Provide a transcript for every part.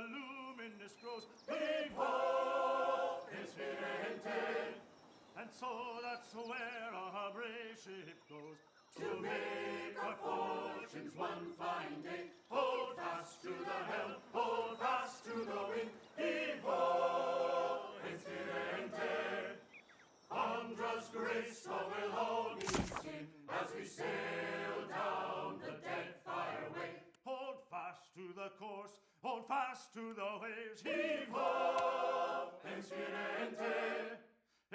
luminous grows. Heave ho, inspirante. And so that's where our brave ship goes, to make our fortunes one fine day. Hold fast to the helm, hold fast to the wind. Heave ho, inspirante. Andra's grace will all be seen as we sail down the Deadfire way. Hold fast to the course, hold fast to the waves. Heave ho, inspirante.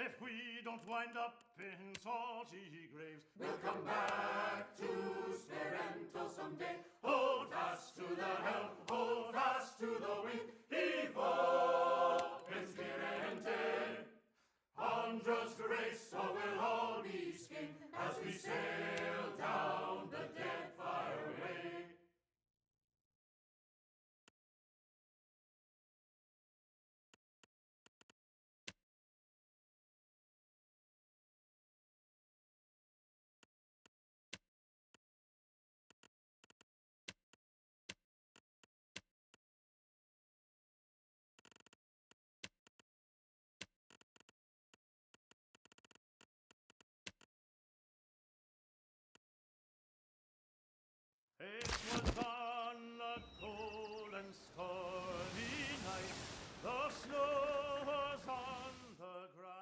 If we don't wind up in salty graves, we'll come back to Sperento someday. Hold fast to the helm, hold fast to the wind. Heave ho, inspirante. Andra's grace will all be skinned as we sail down the Deadfire way. It was on a cold and stormy night, the snow was on the ground.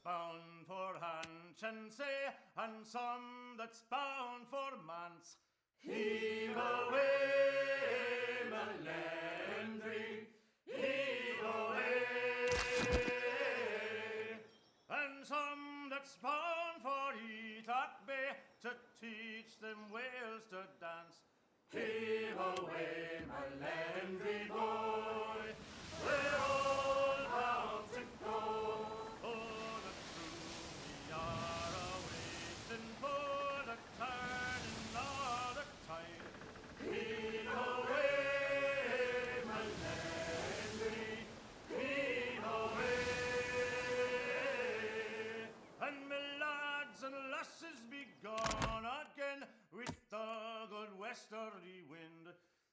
Bound for Hanchanse, and some that's bound for Manse. Heave away, Melendry, heave away. And some that's bound for Etock Bay, to teach them whales to dance. Heave away, Melendry boy, we're all bound to go. Turning all the time. Heave away, Melendry.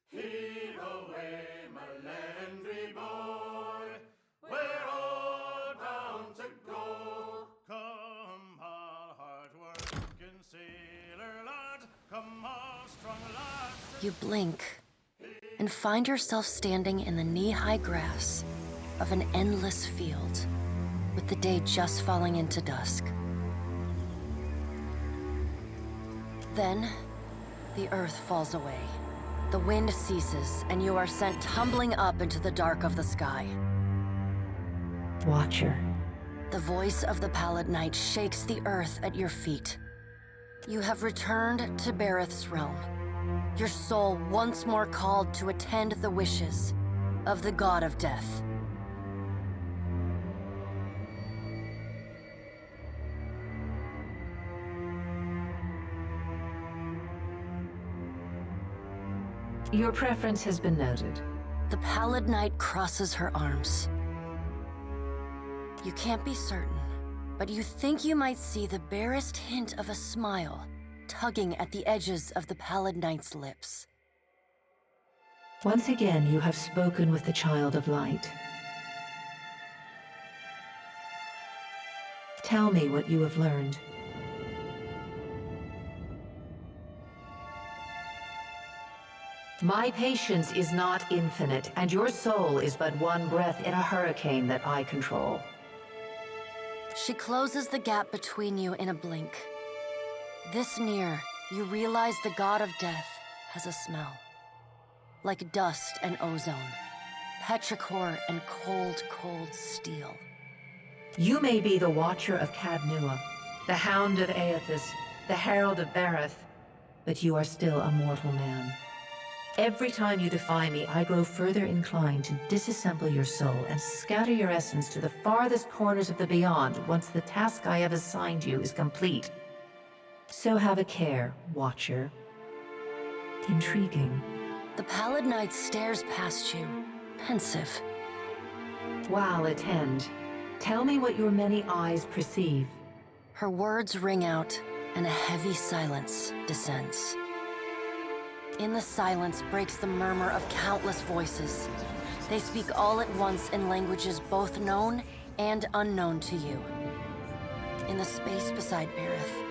Heave away, Melendry boy, we're all bound to go. Come all hard-working sailor lads, come all strong lads. You blink and find yourself standing in the knee-high grass of an endless field, with the day just falling into dusk. Then, the earth falls away. The wind ceases, and you are sent tumbling up into the dark of the sky. Watcher. The voice of the pallid night shakes the earth at your feet. You have returned to Bereth's realm, your soul once more called to attend the wishes of the god of death. Your preference has been noted. The pallid night crosses her arms. You can't be certain, but you think you might see the barest hint of a smile tugging at the edges of the pallid night's lips. Once again, you have spoken with the Child of Light. Tell me what you have learned. My patience is not infinite, and your soul is but one breath in a hurricane that I control. She closes the gap between you in a blink. This near, you realize the god of death has a smell. Like dust and ozone, petrichor and cold, cold steel. You may be the Watcher of Cadnua, the Hound of Aethys, the Herald of Bereth, but you are still a mortal man. Every time you defy me, I grow further inclined to disassemble your soul and scatter your essence to the farthest corners of the beyond once the task I have assigned you is complete. So have a care, Watcher. Intriguing. The pallid night stares past you, pensive. While attend, tell me what your many eyes perceive. Her words ring out, and a heavy silence descends. In the silence breaks the murmur of countless voices. They speak all at once in languages both known and unknown to you. In the space beside Bereth,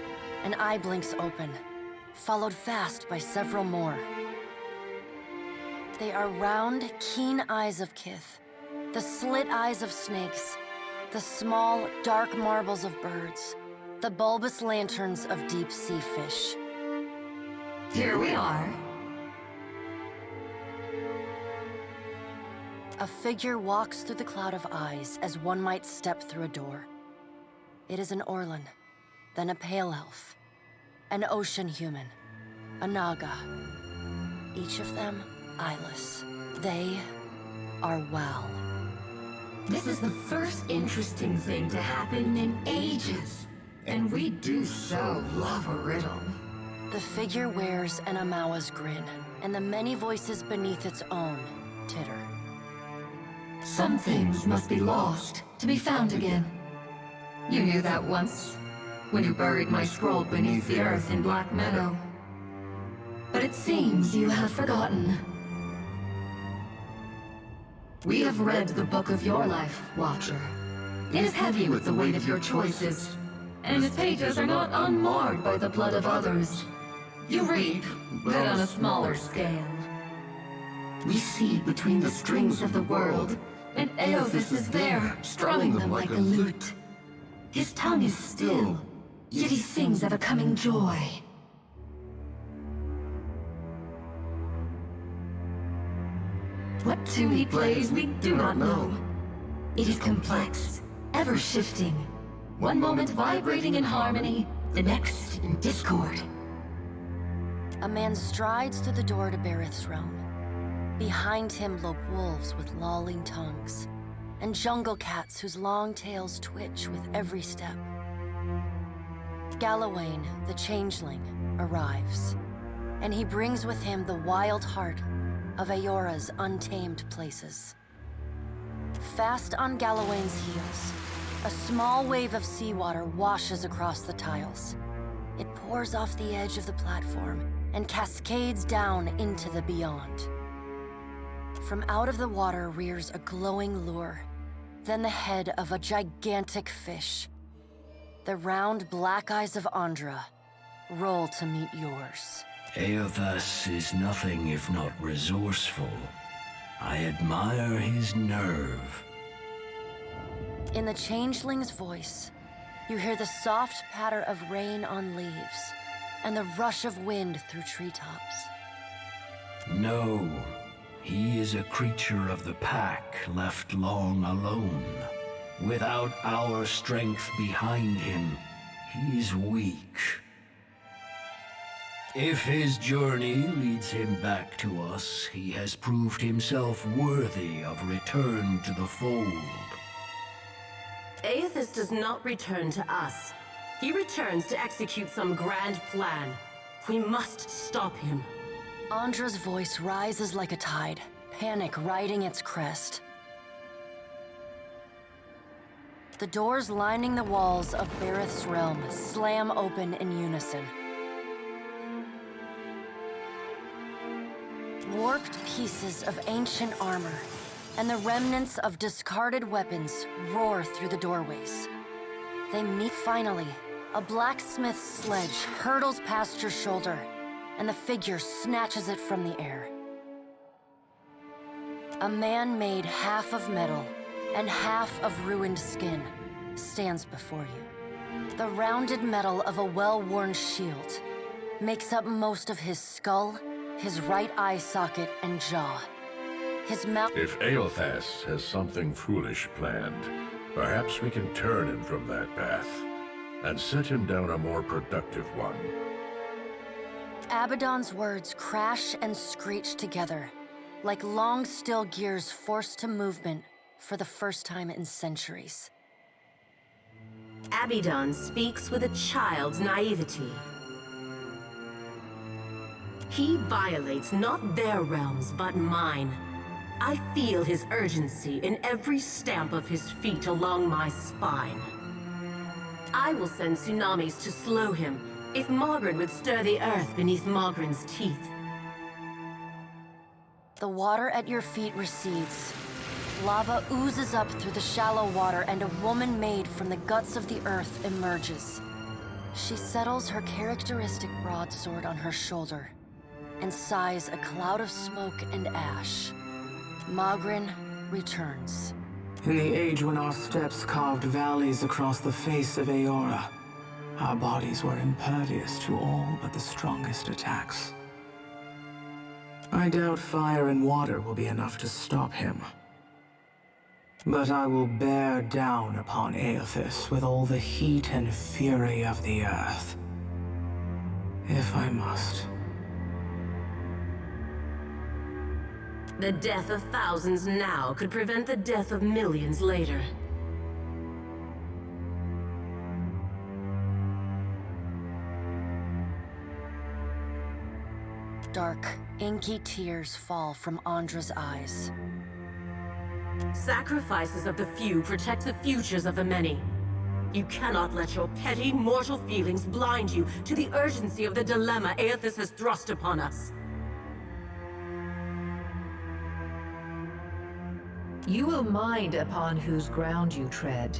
an eye blinks open, followed fast by several more. They are round, keen eyes of Kith, the slit eyes of snakes, the small, dark marbles of birds, the bulbous lanterns of deep-sea fish. Here we are. A figure walks through the cloud of eyes as one might step through a door. It is an Orlan, then a pale elf, an ocean human, a Naga. Each of them eyeless. They are Wal. This is the first interesting thing to happen in ages. And we do so love a riddle. The figure wears an Amawa's grin, and the many voices beneath its own titter. Some things must be lost to be found again. You knew that once, when you buried my scroll beneath the earth in Black Meadow. But it seems you have forgotten. We have read the book of your life, Watcher. It is heavy with the weight of your choices, and its pages are not unmarred by the blood of others. You read, but on a smaller scale. We see between the strings of the world, and Aethys is there, strumming them like a lute. His tongue is still, yet he sings of a coming joy. What tune he plays, we do not know. It is complex, ever-shifting. One moment vibrating in harmony, the next in discord. A man strides through the door to Bereth's realm. Behind him lope wolves with lolling tongues, and jungle cats whose long tails twitch with every step. Galawain, the changeling, arrives, and he brings with him the wild heart of Aora's untamed places. Fast on Galawain's heels, a small wave of seawater washes across the tiles. It pours off the edge of the platform and cascades down into the beyond. From out of the water rears a glowing lure, then the head of a gigantic fish. The round black eyes of Andra roll to meet yours. Eothas is nothing if not resourceful. I admire his nerve. In the changeling's voice, you hear the soft patter of rain on leaves and the rush of wind through treetops. No, he is a creature of the pack left long alone. Without our strength behind him, he's weak. If his journey leads him back to us, he has proved himself worthy of return to the fold. Aethys does not return to us. He returns to execute some grand plan. We must stop him. Andra's voice rises like a tide, panic riding its crest. The doors lining the walls of Berith's realm slam open in unison. Warped pieces of ancient armor and the remnants of discarded weapons roar through the doorways. They meet finally. A blacksmith's sledge hurtles past your shoulder, and the figure snatches it from the air. A man made half of metal and half of ruined skin stands before you. The rounded metal of a well-worn shield makes up most of his skull, his right eye socket, and jaw. His mouth... If Eothas has something foolish planned, perhaps we can turn him from that path and set him down a more productive one. Abaddon's words crash and screech together, like long still gears forced to movement for the first time in centuries. Abaddon speaks with a child's naivety. He violates not their realms, but mine. I feel his urgency in every stamp of his feet along my spine. I will send tsunamis to slow him, if Mogren would stir the earth beneath Mogren's teeth. The water at your feet recedes. Lava oozes up through the shallow water, and a woman made from the guts of the earth emerges. She settles her characteristic broadsword on her shoulder and sighs a cloud of smoke and ash. Mogren returns. In the age when our steps carved valleys across the face of Eora, our bodies were impervious to all but the strongest attacks. I doubt fire and water will be enough to stop him. But I will bear down upon Eothas with all the heat and fury of the earth. If I must. The death of thousands now could prevent the death of millions later. Dark, inky tears fall from Andra's eyes. Sacrifices of the few protect the futures of the many. You cannot let your petty, mortal feelings blind you to the urgency of the dilemma Aethys has thrust upon us. You will mind upon whose ground you tread.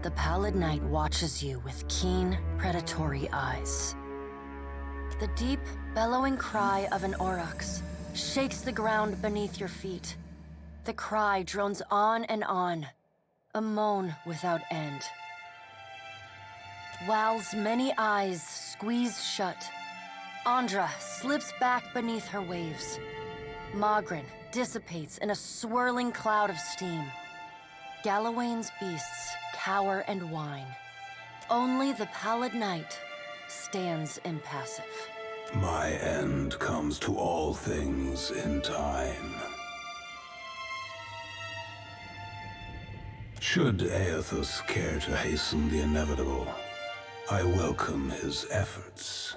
The pallid night watches you with keen, predatory eyes. The deep, bellowing cry of an aurochs shakes the ground beneath your feet. The cry drones on and on, a moan without end. Wal's many eyes squeeze shut. Andra slips back beneath her waves. Mogren dissipates in a swirling cloud of steam. Galawain's beasts cower and whine. Only the pallid night stands impassive. My end comes to all things in time. Should Aethys care to hasten the inevitable, I welcome his efforts.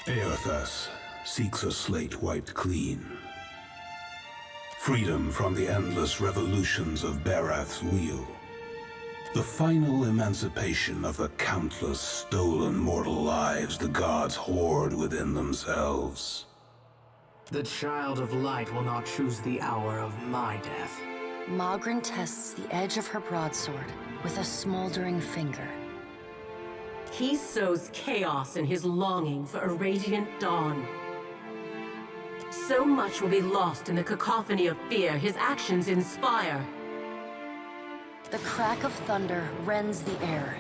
Aethys seeks a slate wiped clean. Freedom from the endless revolutions of Barath's wheel. The final emancipation of the countless stolen mortal lives the gods hoard within themselves. The child of light will not choose the hour of my death. Magrin tests the edge of her broadsword with a smoldering finger. He sows chaos in his longing for a radiant dawn. So much will be lost in the cacophony of fear his actions inspire. The crack of thunder rends the air.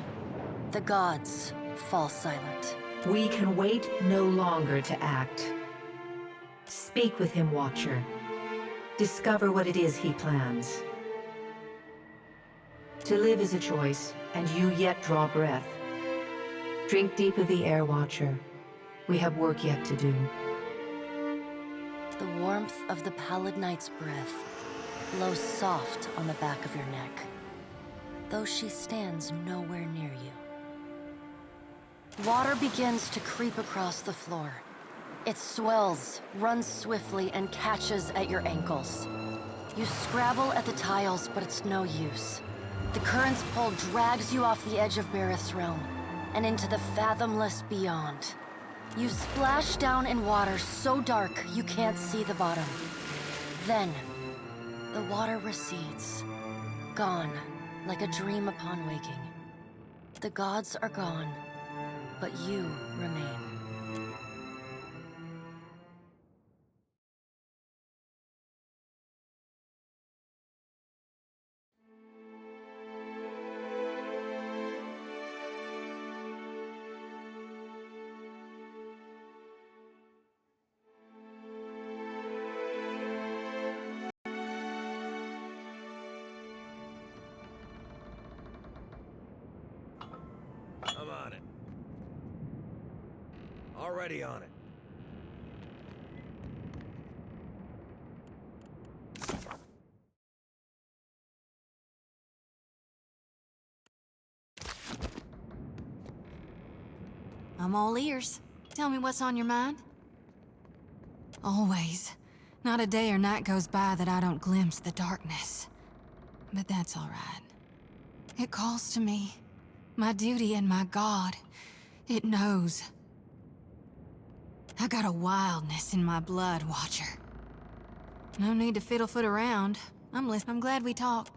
The gods fall silent. We can wait no longer to act. Speak with him, Watcher. Discover what it is he plans. To live is a choice, and you yet draw breath. Drink deep of the air, Watcher. We have work yet to do. The warmth of the pallid night's breath blows soft on the back of your neck, though she stands nowhere near you. Water begins to creep across the floor. It swells, runs swiftly, and catches at your ankles. You scrabble at the tiles, but it's no use. The current's pull drags you off the edge of Bareth's realm, and into the fathomless beyond. You splash down in water so dark you can't see the bottom. Then, the water recedes, gone like a dream upon waking. The gods are gone, but you remain. I'm on it. Already on it. I'm all ears. Tell me what's on your mind. Always. Not a day or night goes by that I don't glimpse the darkness. But that's all right. It calls to me. My duty and my God. It knows. I got a wildness in my blood, Watcher. No need to fiddle-foot around. I'm listening. I'm glad we talked.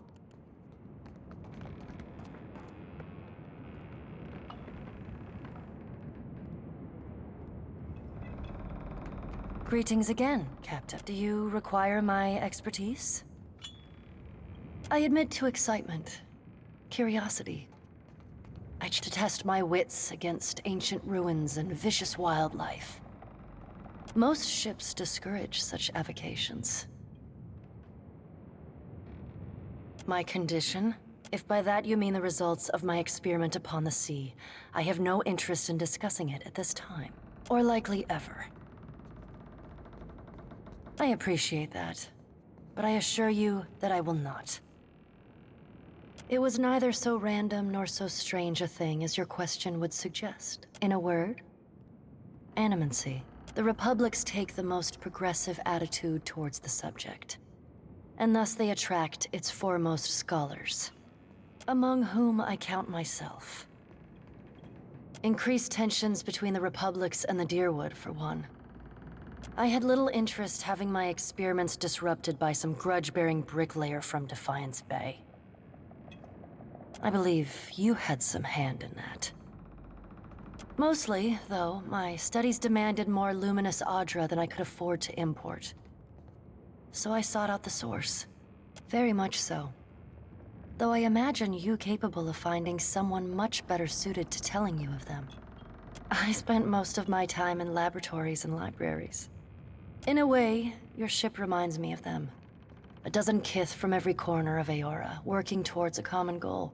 Greetings again, Captain. Do you require my expertise? I admit to excitement, curiosity. I to test my wits against ancient ruins and vicious wildlife. Most ships discourage such avocations. My condition? If by that you mean the results of my experiment upon the sea, I have no interest in discussing it at this time, or likely ever. I appreciate that, but I assure you that I will not. It was neither so random nor so strange a thing as your question would suggest. In a word, animancy. The Republics take the most progressive attitude towards the subject, and thus they attract its foremost scholars, among whom I count myself. Increased tensions between the Republics and the Deerwood, for one. I had little interest having my experiments disrupted by some grudge-bearing bricklayer from Defiance Bay. I believe you had some hand in that. Mostly, though, my studies demanded more luminous Audra than I could afford to import. So I sought out the source. Very much so. Though I imagine you capable of finding someone much better suited to telling you of them. I spent most of my time in laboratories and libraries. In a way, your ship reminds me of them. A dozen kith from every corner of Aora, working towards a common goal.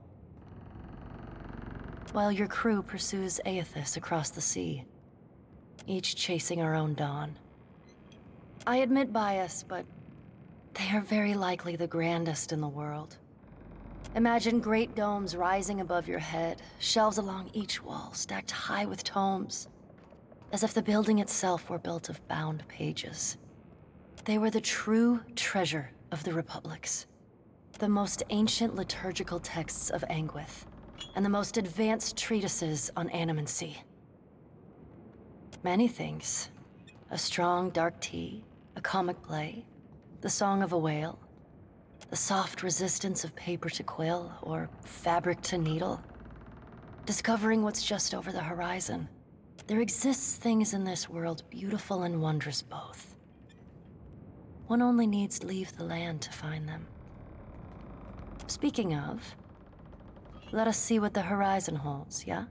While your crew pursues Aethys across the sea, each chasing our own dawn. I admit bias, but they are very likely the grandest in the world. Imagine great domes rising above your head, shelves along each wall, stacked high with tomes, as if the building itself were built of bound pages. They were the true treasure of the Republics, the most ancient liturgical texts of Anguith, and the most advanced treatises on animancy. Many things. A strong dark tea, A comic play? The song of a whale? The soft resistance of paper to quill, or fabric to needle? Discovering what's just over the horizon. There exists things in this world beautiful and wondrous both. One only needs leave the land to find them. Speaking of, let us see what the horizon holds, yeah?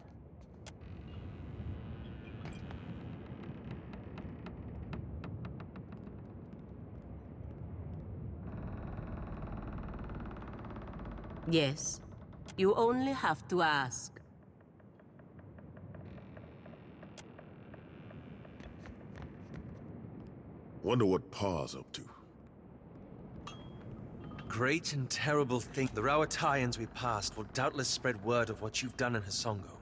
Yes. You only have to ask. Wonder what Pa's up to. Great and terrible thing. The Rawatayans we passed will doubtless spread word of what you've done in Hasongo.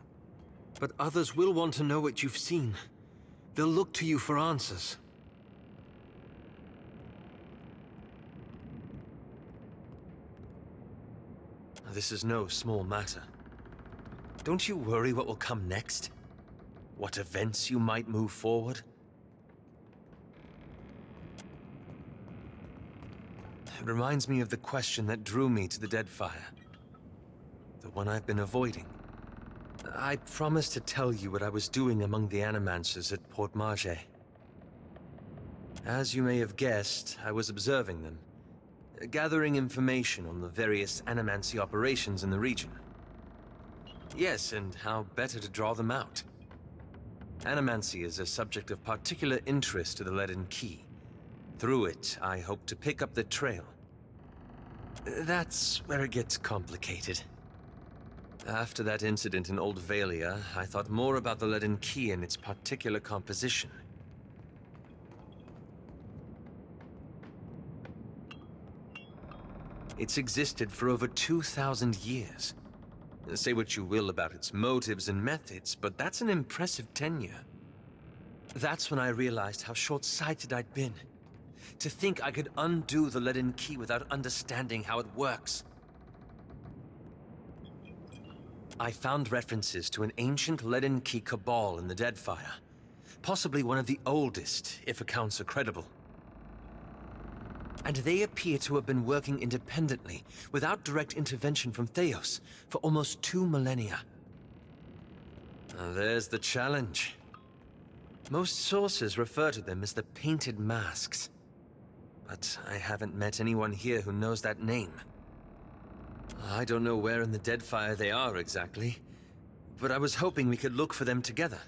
But others will want to know what you've seen. They'll look to you for answers. This is no small matter. Don't you worry what will come next? What events you might move forward? It reminds me of the question that drew me to the Deadfire. The one I've been avoiding. I promised to tell you what I was doing among the Animancers at Port Marge. As you may have guessed, I was observing them, gathering information on the various animancy operations in the region. Yes, and how better to draw them out. Animancy is a subject of particular interest to the Leaden Key. Through it, I hope to pick up the trail. That's where it gets complicated. After that incident in Old Valia, I thought more about the Leaden Key and its particular composition. It's existed for over 2,000 years. Say what you will about its motives and methods, but that's an impressive tenure. That's when I realized how short-sighted I'd been. To think I could undo the Leaden Key without understanding how it works. I found references to an ancient Leaden Key cabal in the Deadfire. Possibly one of the oldest, if accounts are credible. And they appear to have been working independently, without direct intervention from Theos, for almost 2 millennia. Now there's the challenge. Most sources refer to them as the Painted Masks. But I haven't met anyone here who knows that name. I don't know where in the Deadfire they are exactly, but I was hoping we could look for them together.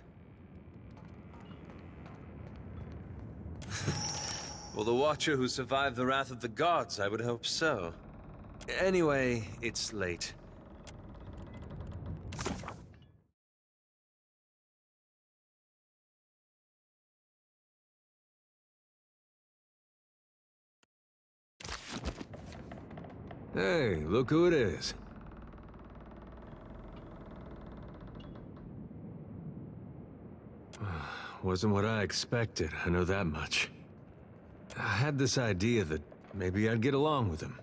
Well, the Watcher who survived the wrath of the gods, I would hope so. Anyway, it's late. Hey, look who it is. Wasn't what I expected, I know that much. I had this idea that maybe I'd get along with him.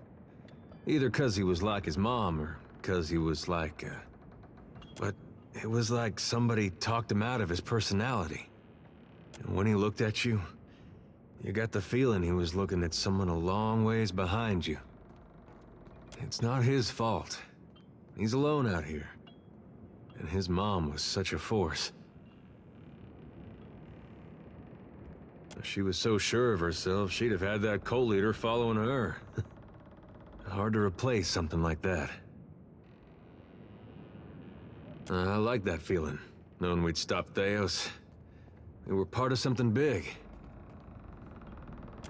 Either 'cause he was like his mom, or 'cause he was like, But it was like somebody talked him out of his personality. And when he looked at you, you got the feeling he was looking at someone a long ways behind you. It's not his fault. He's alone out here. And his mom was such a force. If she was so sure of herself, she'd have had that co-leader following her. Hard to replace something like that. I like that feeling, knowing we'd stop Theos. We were part of something big.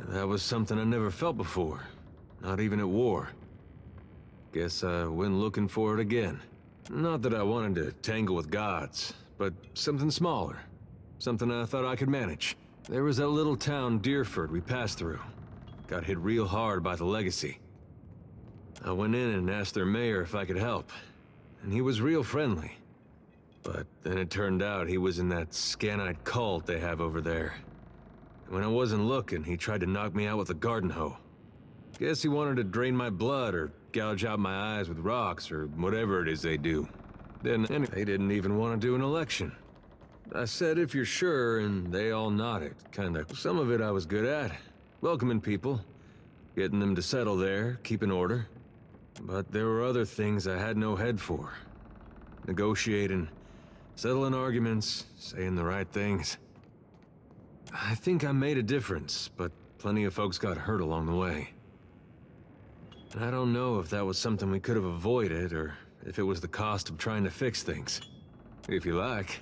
That was something I never felt before, not even at war. Guess I went looking for it again. Not that I wanted to tangle with gods, but something smaller. Something I thought I could manage. There was that little town, Deerford, we passed through. Got hit real hard by the legacy. I went in and asked their mayor if I could help, and he was real friendly. But then it turned out he was in that Scanite cult they have over there. And when I wasn't looking, he tried to knock me out with a garden hoe. Guess he wanted to drain my blood or gouge out my eyes with rocks or whatever it is they do. Then they didn't even want to do an election. I said, if you're sure, and they all nodded, kinda. Some of it I was good at, welcoming people, getting them to settle there, keeping order. But there were other things I had no head for. Negotiating, settling arguments, saying the right things. I think I made a difference, but plenty of folks got hurt along the way. And I don't know if that was something we could have avoided, or if it was the cost of trying to fix things. If you like.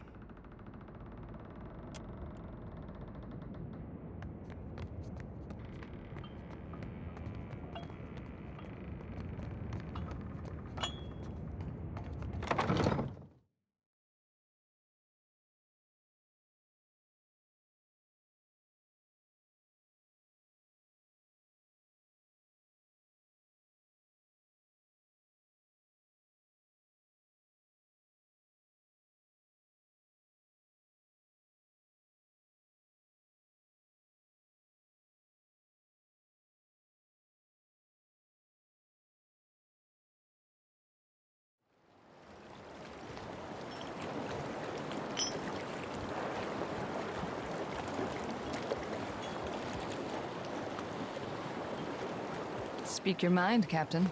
Speak your mind, Captain.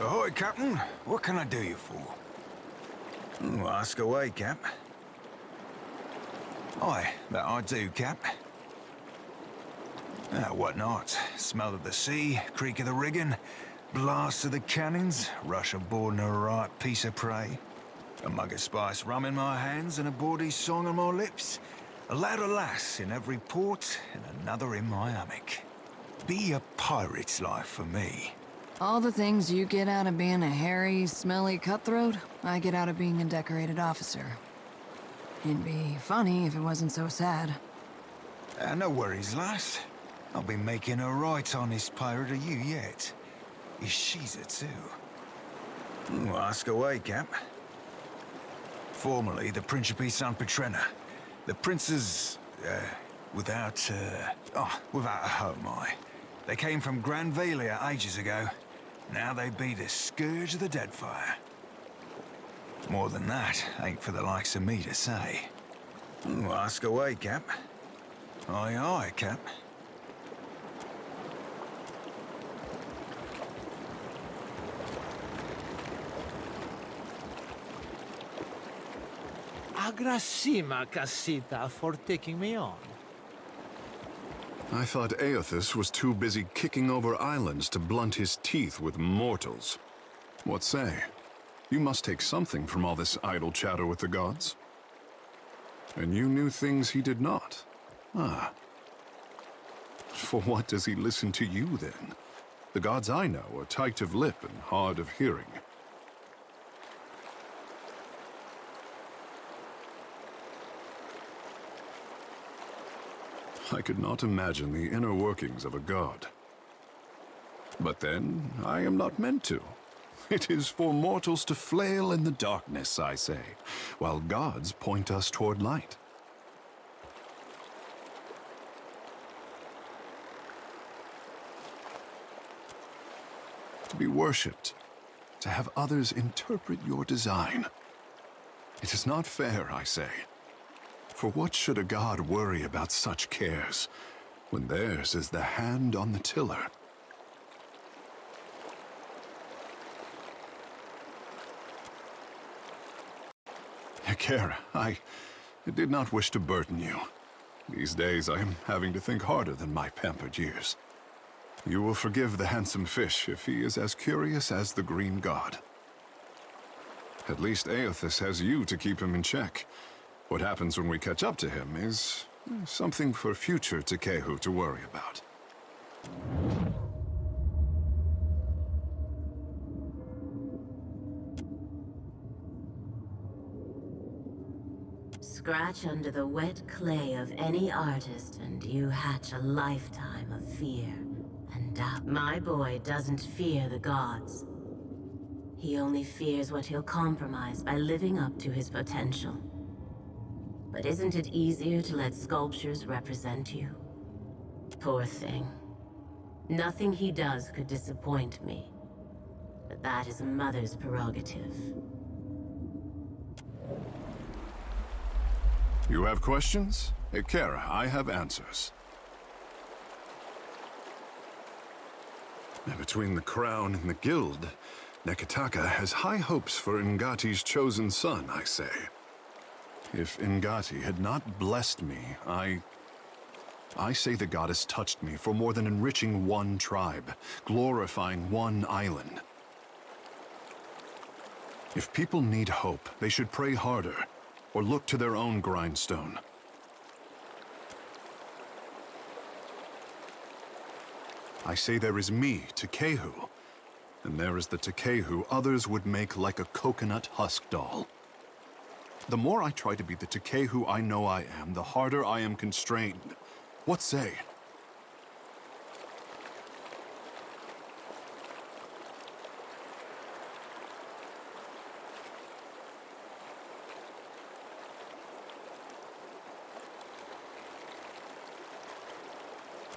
Ahoy, Captain. What can I do you for? Ask away, Cap. Aye, that I do, Cap. What not? Smell of the sea, creak of the rigging, blast of the cannons, rush aboard and a right piece of prey. A mug of spiced rum in my hands and a bawdy song on my lips. A lad or lass in every port and another in my hammock. Be a pirate's life for me. All the things you get out of being a hairy, smelly cutthroat, I get out of being a decorated officer. It'd be funny if it wasn't so sad. No worries, lass. I'll be making a right honest pirate of you yet. She's it too. Ask away, Cap. Formerly the Principe San Petrina. The princes, without a home, They came from Grand Valia ages ago. Now they be the scourge of the Deadfire. More than that, ain't for the likes of me to say. Ask away, Cap. Aye, aye, Cap. Agrasima, Casita, for taking me on. I thought Aethys was too busy kicking over islands to blunt his teeth with mortals. What say? You must take something from all this idle chatter with the gods. And you knew things he did not. Ah. For what does he listen to you, then? The gods I know are tight of lip and hard of hearing. I could not imagine the inner workings of a god. But then, I am not meant to. It is for mortals to flail in the darkness, I say, while gods point us toward light. To be worshipped, to have others interpret your design. It is not fair, I say. For what should a god worry about such cares, when theirs is the hand on the tiller? Kara, I did not wish to burden you. These days I am having to think harder than my pampered years. You will forgive the handsome fish if he is as curious as the green god. At least Aethys has you to keep him in check. What happens when we catch up to him is something for future Tekehu to worry about. Scratch under the wet clay of any artist and you hatch a lifetime of fear and doubt. My boy doesn't fear the gods. He only fears what he'll compromise by living up to his potential. But isn't it easier to let sculptures represent you? Poor thing. Nothing he does could disappoint me. But that is a mother's prerogative. You have questions? Kara, I have answers. Between the crown and the guild, Neketaka has high hopes for Ngati's chosen son, I say. If Ngati had not blessed me, I say the goddess touched me for more than enriching one tribe, glorifying one island. If people need hope, they should pray harder, or look to their own grindstone. I say there is me, Tekehu, and there is the Tekehu others would make like a coconut husk doll. The more I try to be the Tekehu I know I am, the harder I am constrained. What say?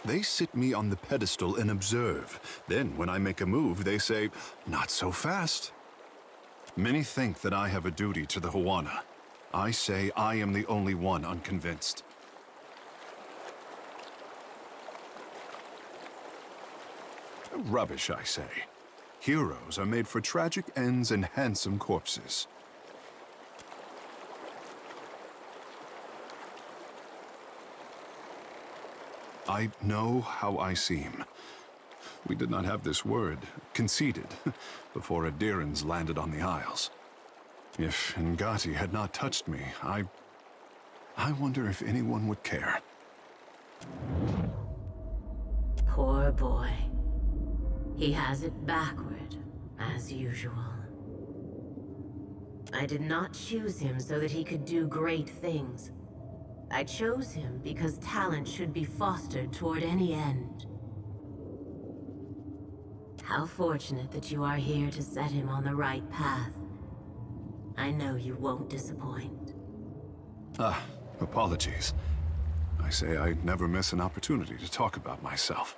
They sit me on the pedestal and observe. Then, when I make a move, they say, "Not so fast." Many think that I have a duty to the Huana. I say I am the only one unconvinced. Rubbish, I say. Heroes are made for tragic ends and handsome corpses. I know how I seem. We did not have this word, conceded, before Edérans landed on the Isles. If Ngati had not touched me, I wonder if anyone would care. Poor boy. He has it backward, as usual. I did not choose him so that he could do great things. I chose him because talent should be fostered toward any end. How fortunate that you are here to set him on the right path. I know you won't disappoint. Apologies. I say I never miss an opportunity to talk about myself.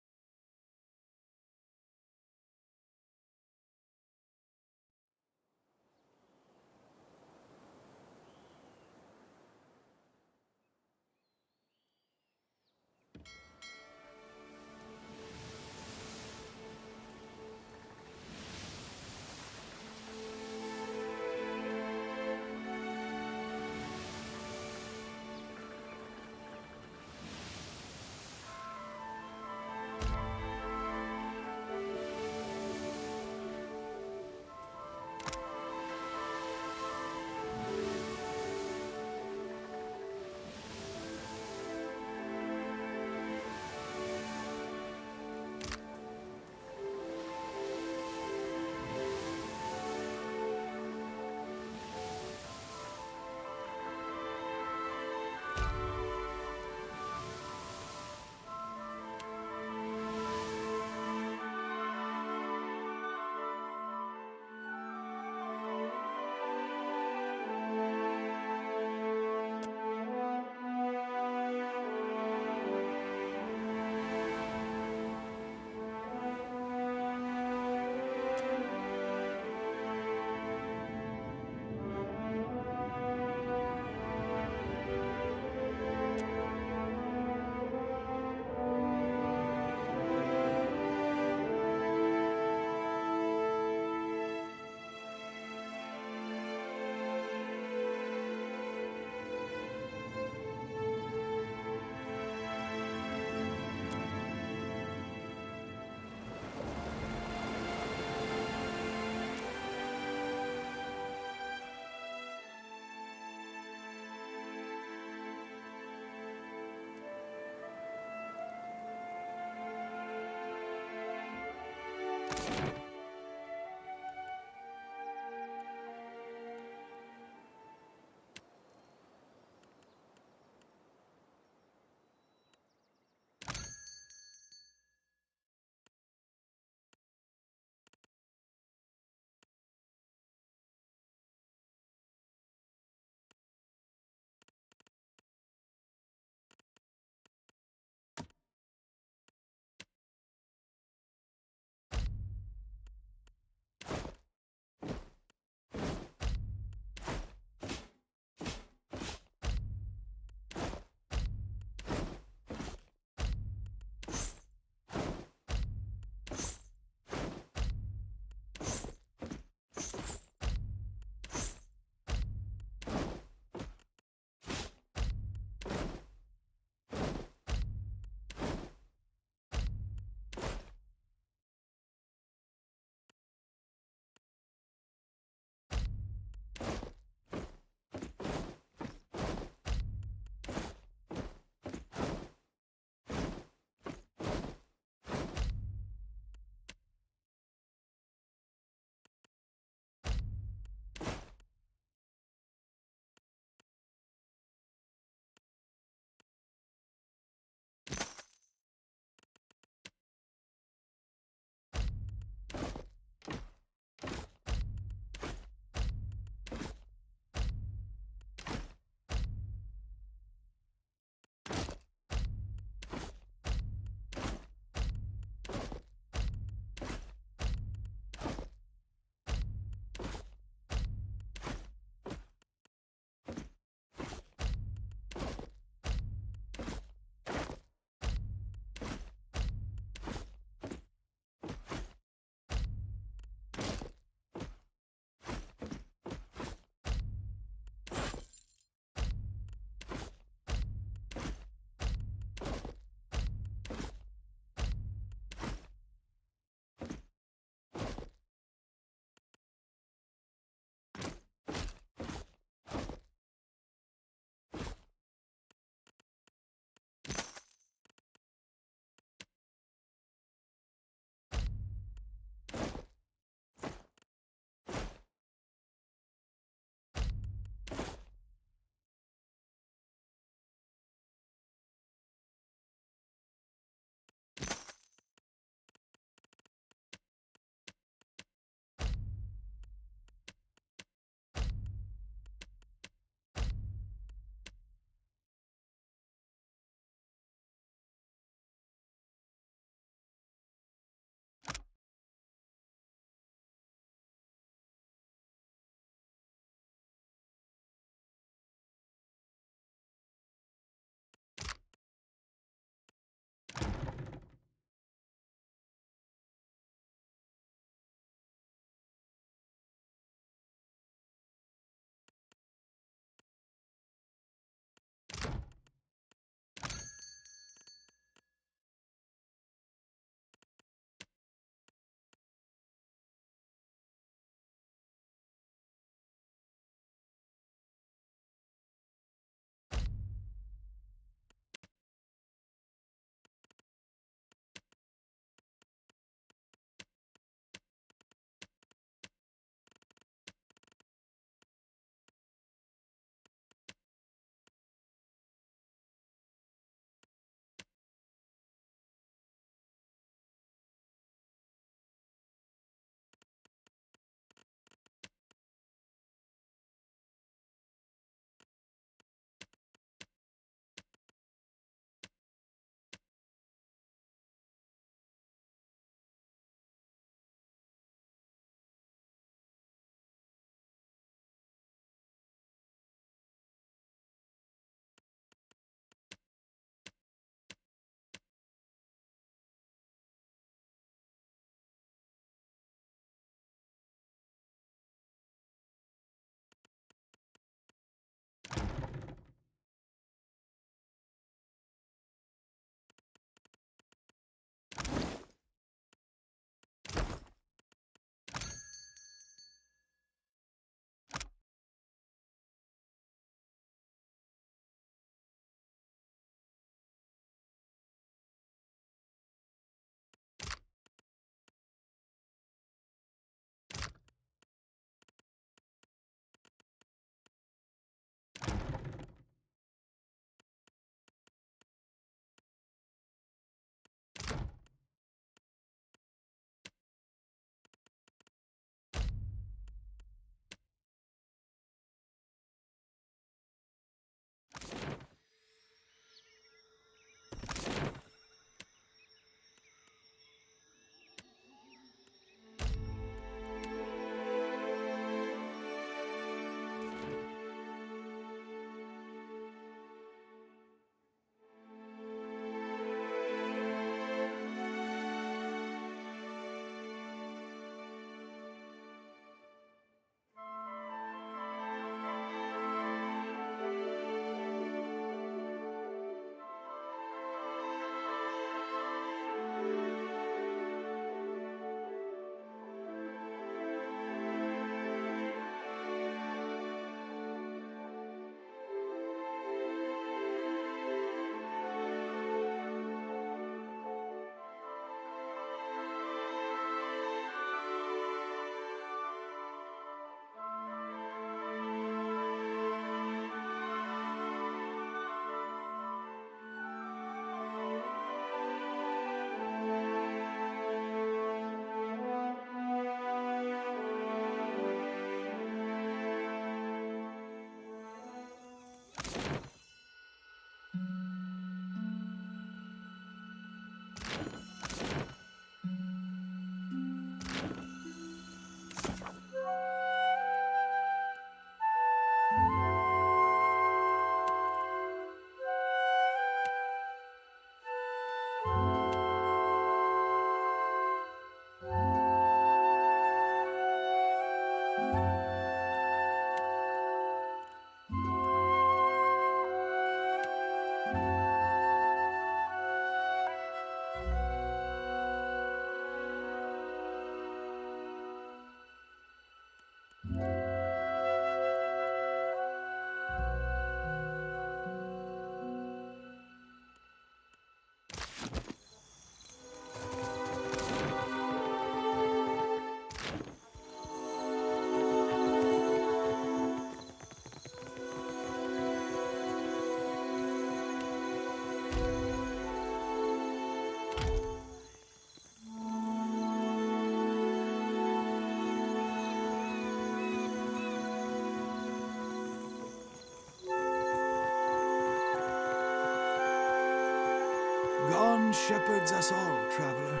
God shepherds us all, traveler.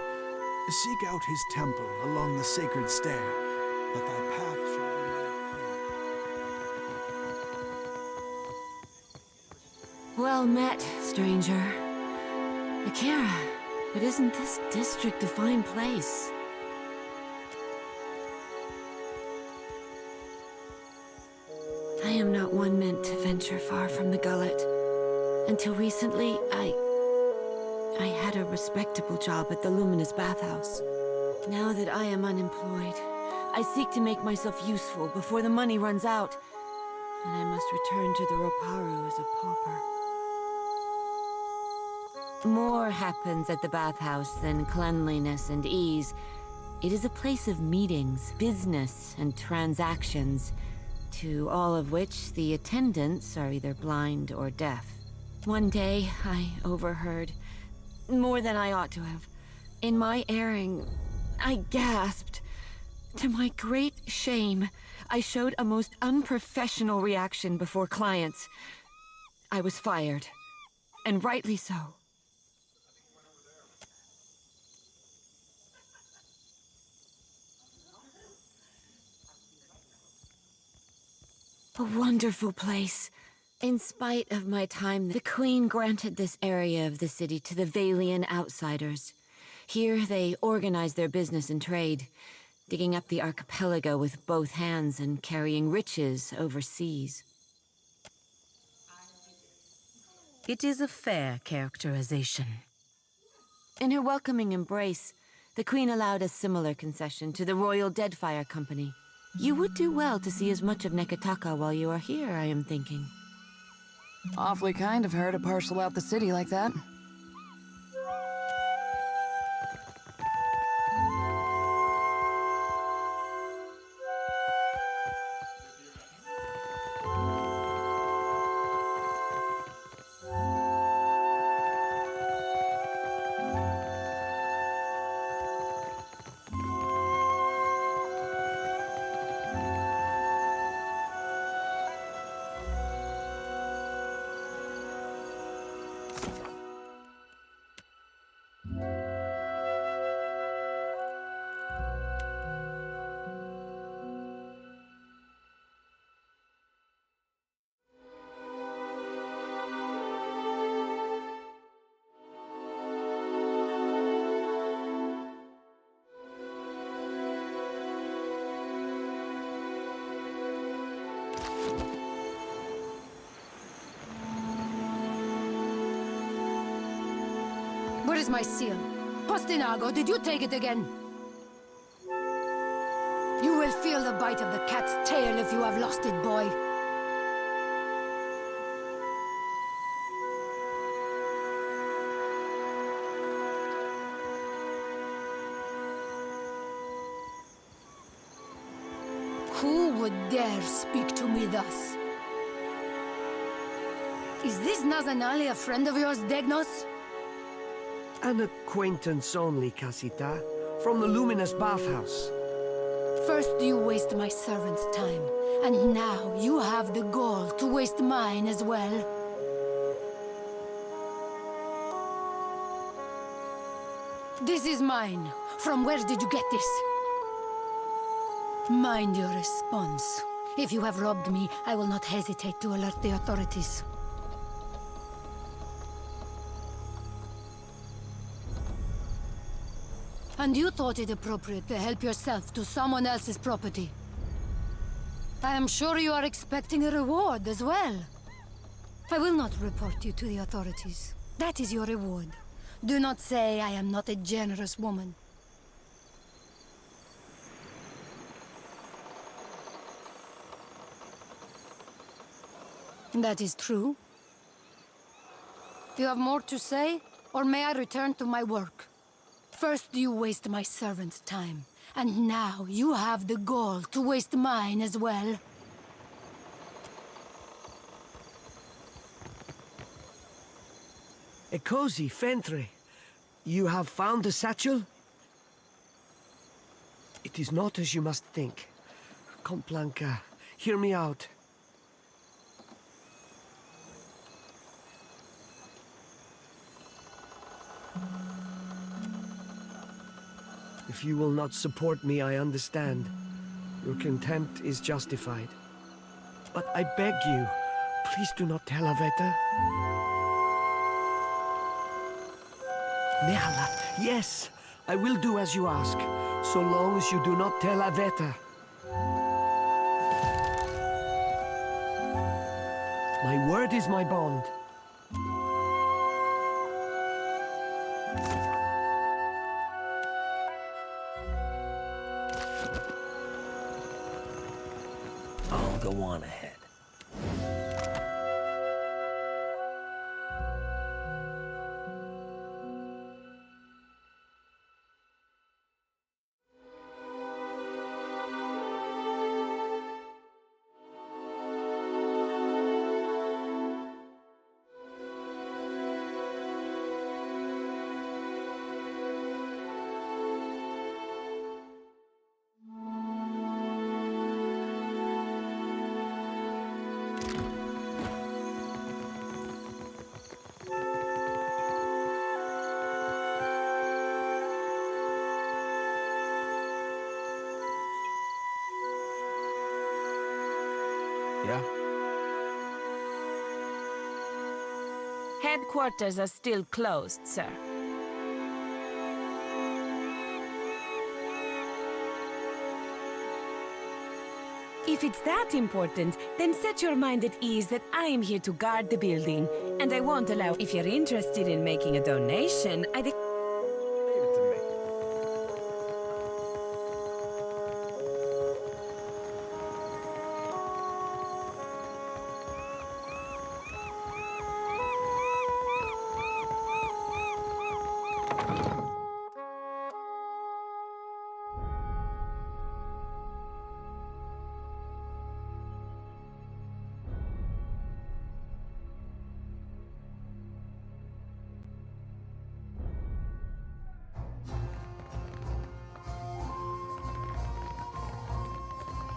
Seek out his temple along the sacred stair, that thy path shall be made clear. Well met, stranger. Akira, but isn't this district a fine place? I am not one meant to venture far from the gullet. Until recently, I had a respectable job at the Luminous bathhouse. Now that I am unemployed, I seek to make myself useful before the money runs out, and I must return to the Roparu as a pauper. More happens at the bathhouse than cleanliness and ease. It is a place of meetings, business, and transactions, to all of which the attendants are either blind or deaf. One day, I overheard more than I ought to have. In my erring, I gasped. To my great shame, I showed a most unprofessional reaction before clients. I was fired, and rightly so. A wonderful place. In spite of my time, the Queen granted this area of the city to the Valian outsiders. Here they organize their business and trade, digging up the archipelago with both hands and carrying riches overseas. It is a fair characterization. In her welcoming embrace, the Queen allowed a similar concession to the Royal Deadfire Company. You would do well to see as much of Neketaka while you are here, I am thinking. Awfully kind of her to parcel out the city like that. Where is my seal? Postinago, did you take it again? You will feel the bite of the cat's tail if you have lost it, boy. Who would dare speak to me thus? Is this Nazanali a friend of yours, Degnos? An acquaintance only, Casita. From the Luminous bathhouse. First you waste my servant's time, and now you have the gall to waste mine as well. This is mine. From where did you get this? Mind your response. If you have robbed me, I will not hesitate to alert the authorities. And you thought it appropriate to help yourself to someone else's property. I am sure you are expecting a reward as well. I will not report you to the authorities. That is your reward. Do not say I am not a generous woman. That is true. Do you have more to say, or may I return to my work? First you waste my servant's time, and now you have the gall to waste mine as well. Ekozi, Fentre, you have found the satchel? It is not as you must think. Complanca, hear me out. If you will not support me, I understand. Your contempt is justified. But I beg you, please do not tell Aveta. Nehala, yes, I will do as you ask, so long as you do not tell Aveta. My word is my bond. I'll go on ahead. Yeah? Headquarters are still closed, sir. If it's that important, then set your mind at ease that I am here to guard the building, and I won't allow. If you're interested in making a donation, I'd...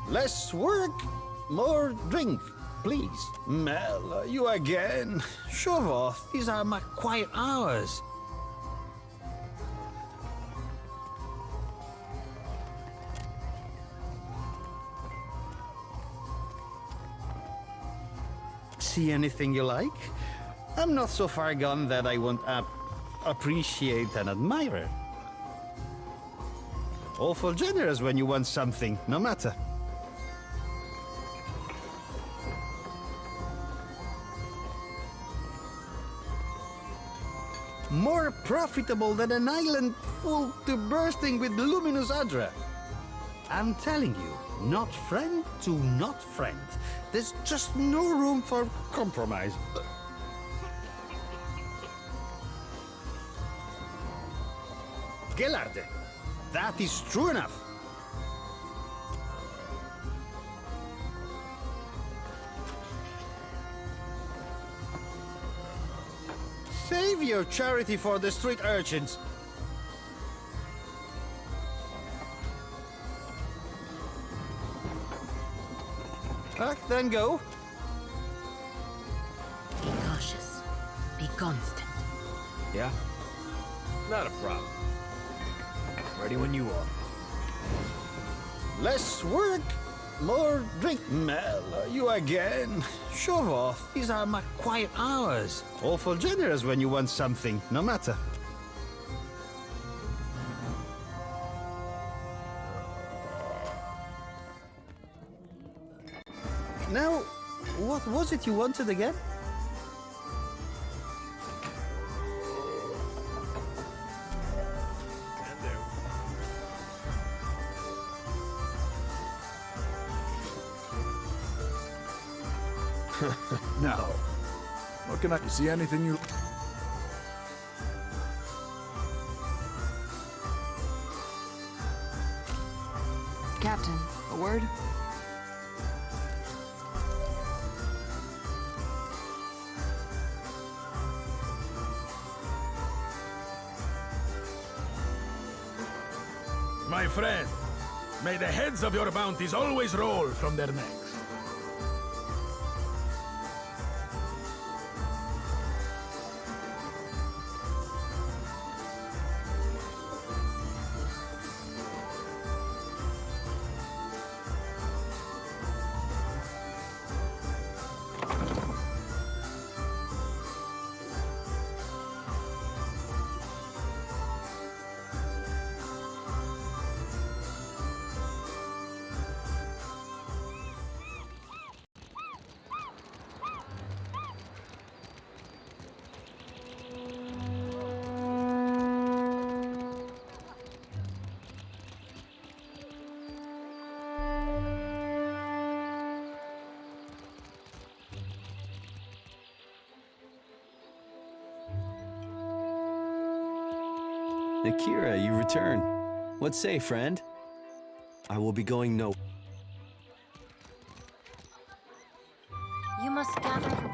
Less work, more drink, please. Mel, you again. Shove off. These are my quiet hours. See anything you like? I'm not so far gone that I won't appreciate and admire. Awful generous when you want something, no matter. More profitable than an island full to bursting with luminous Adra. I'm telling you, not friend to not friend. There's just no room for compromise. Gellarde, that is true enough. Save your charity for the street urchins. Then go. Be cautious. Be constant. Yeah? Not a problem. Ready when you are. Less work, more drink. Mel, you again. Shove off. These are my quiet hours. Awful generous when you want something, no matter. Now, what was it you wanted again? Now, what can I see? Anything you... Captain, a word? My friend, may the heads of your bounties always roll from their necks. Akira, you return. What say, friend? I will be going no... You must gather your party.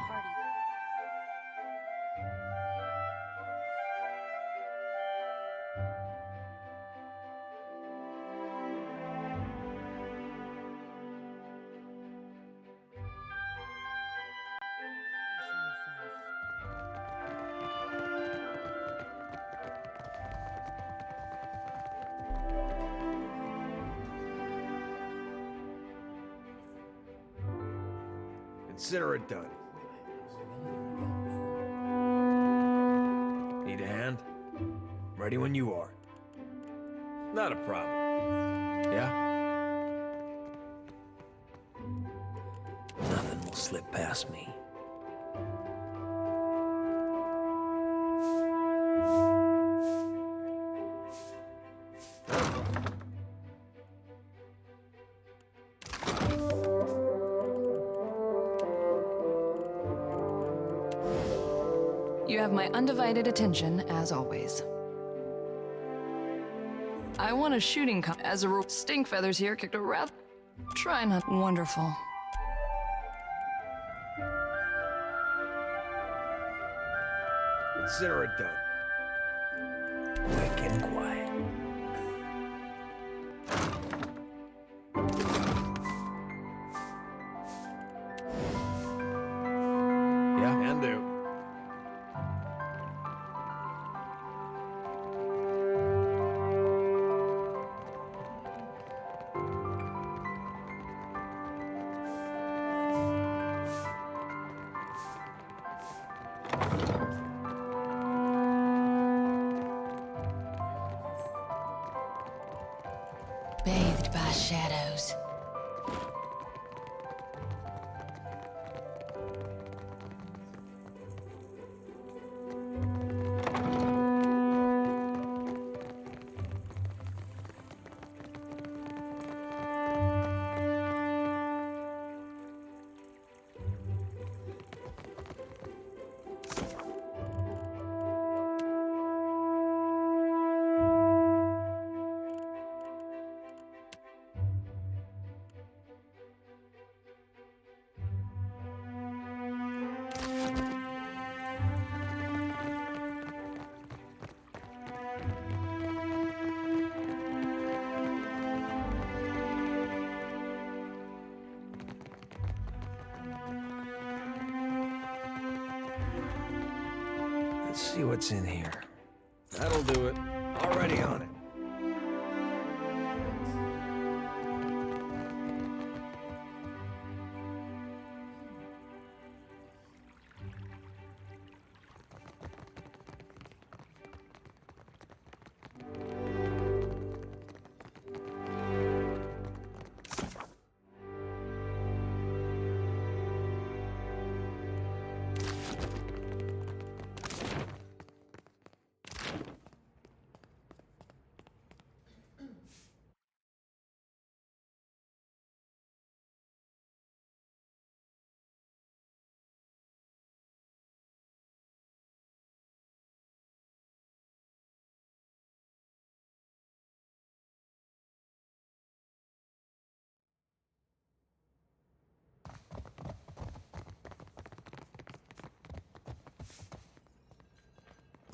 Consider it done. Need a hand? Ready when you are. Not a problem. Yeah? Nothing will slip past me. You have my undivided attention, as always. I want a shooting as a rule. Stink feathers here kicked a rather... Try not... Wonderful. Consider it done. Quick and quiet. Yeah, can do. Bathed by shadows. Let's see what's in here. That'll do it. Already on it.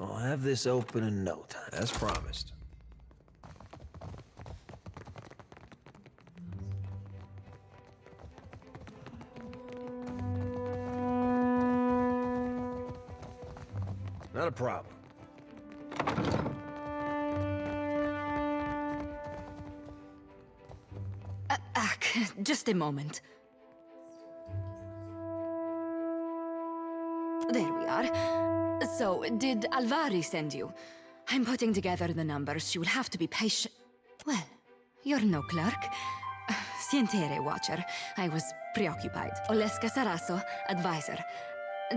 I'll have this open in no time, as promised. Not a problem. Just a moment. There we are. So, did Alvari send you? I'm putting together the numbers. You'll have to be patient. Well, you're no clerk. Sientere, Watcher. I was preoccupied. Oleska Saraso, advisor.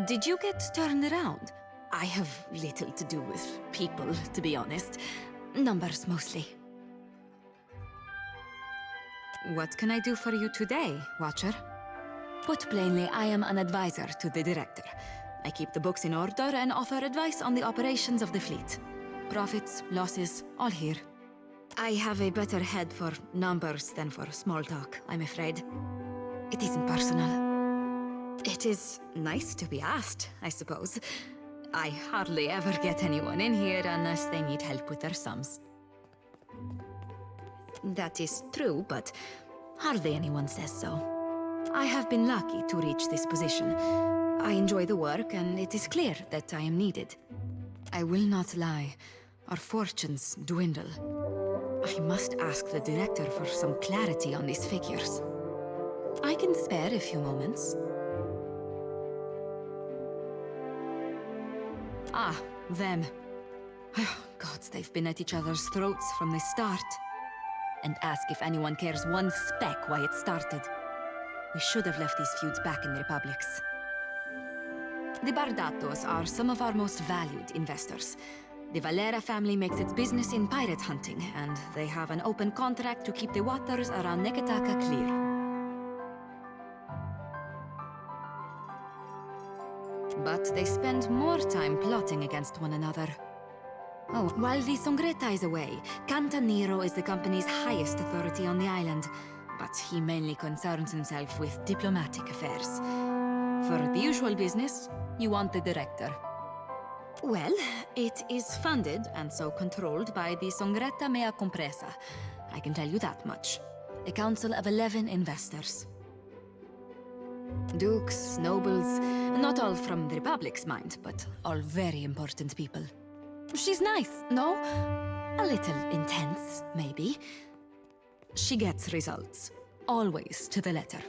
Did you get turned around? I have little to do with people, to be honest. Numbers, mostly. What can I do for you today, Watcher? Put plainly, I am an advisor to the director. I keep the books in order and offer advice on the operations of the fleet. profits, losses, all here. I have a better head for numbers than for small talk, I'm afraid. It isn't personal. It is nice to be asked, I suppose. I hardly ever get anyone in here unless they need help with their sums. That is true, but hardly anyone says so. I have been lucky to reach this position. I enjoy the work, and it is clear that I am needed. I will not lie. Our fortunes dwindle. I must ask the director for some clarity on these figures. I can spare a few moments. Ah, them. Gods, they've been at each other's throats from the start. And ask if anyone cares one speck why it started. We should have left these feuds back in the republics. The Bardatos are some of our most valued investors. The Valera family makes its business in pirate hunting, and they have an open contract to keep the waters around Neketaka clear. But they spend more time plotting against one another. Oh, while the Songreta is away, Cantaniro is the company's highest authority on the island, but he mainly concerns himself with diplomatic affairs. For the usual business, you want the director. Well, it is funded and so controlled by the Songreta Mea Compresa. I can tell you that much. A council of 11 investors. Dukes, nobles, not all from the Republic's mind, but all very important people. She's nice, no? A little intense, maybe. She gets results. Always to the letter.